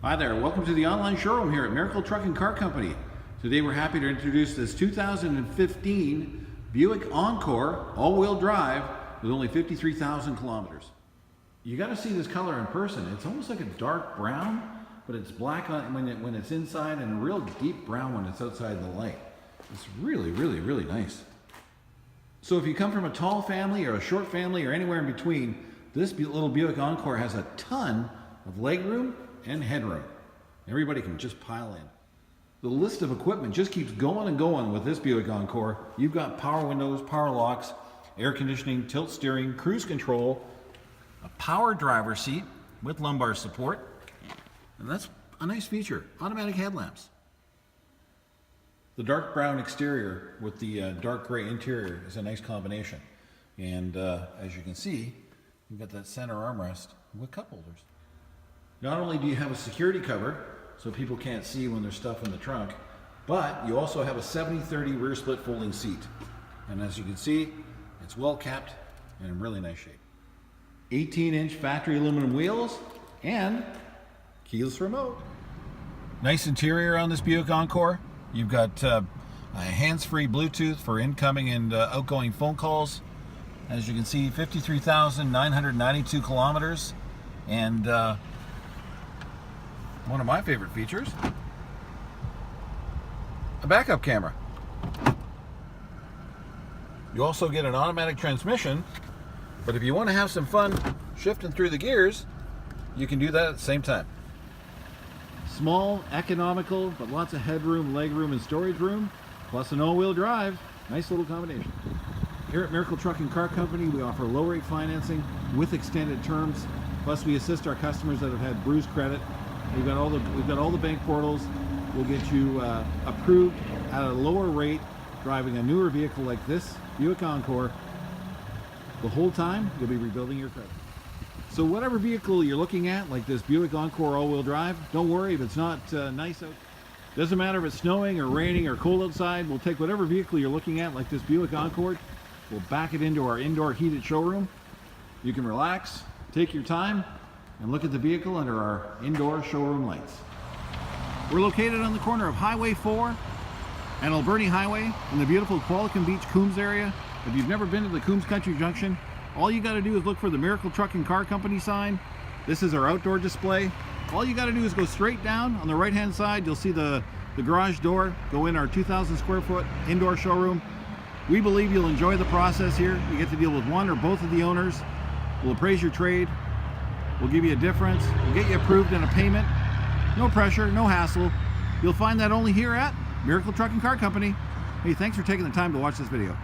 Hi there, welcome to the online showroom here at Miracle Truck and Car Company. Today we're happy to introduce this 2015 Buick Encore all-wheel drive with only 53,000 kilometers. You got to see this color in person. It's almost like a dark brown, but it's black when it's inside and a real deep brown when it's outside the light. It's really nice. So if you come from a tall family or a short family or anywhere in between, this little Buick Encore has a ton of legroom and headroom. Everybody can just pile in. The list of equipment just keeps going and going with this Buick Encore. You've got power windows, power locks, air conditioning, tilt steering, cruise control, a power driver's seat with lumbar support, and that's a nice feature, automatic headlamps. The dark brown exterior with the dark gray interior is a nice combination. And as you can see, you've got that center armrest with cup holders. Not only do you have a security cover, so people can't see when there's stuff in the trunk, but you also have a 70/30 rear split folding seat. And as you can see, it's well kept and in really nice shape. 18-inch factory aluminum wheels and keyless remote. Nice interior on this Buick Encore. You've got a hands-free Bluetooth for incoming and outgoing phone calls. As you can see, 53,992 kilometers. And one of my favorite features, a backup camera. You also get an automatic transmission, but if you want to have some fun shifting through the gears, you can do that at the same time. Small, economical, but lots of headroom, legroom, and storage room, plus an all-wheel drive. Nice little combination. Here at Miracle Truck and Car Company, we offer low-rate financing with extended terms. Plus, we assist our customers that have had BRUISED credit. We've got all the bank portals. We'll get you approved at a lower rate, driving a newer vehicle like this Buick Encore. The whole time, you'll be rebuilding your credit. So whatever vehicle you're looking at, like this Buick Encore all-wheel drive, don't worry if it's not nice out. Doesn't matter if it's snowing or raining or cold outside. We'll take whatever vehicle you're looking at, like this Buick Encore. We'll back it into our indoor heated showroom. You can relax, take your time, and look at the vehicle under our indoor showroom lights. We're located on the corner of Highway 4 and Alberni Highway in the beautiful Qualicum Beach, Coombs area. If you've never been to the Coombs Country Junction, all you got to do is look for the Miracle Truck and Car Company sign. This is our outdoor display. All you got to do is go straight down. On the right hand side, you'll see the garage door, go in our 2,000 square foot indoor showroom. We believe you'll enjoy the process here. You get to deal with one or both of the owners. We'll appraise your trade. We'll give you a difference. We'll get you approved in a payment. No pressure, no hassle. You'll find that only here at Miracle Truck and Car Company. Hey, thanks for taking the time to watch this video.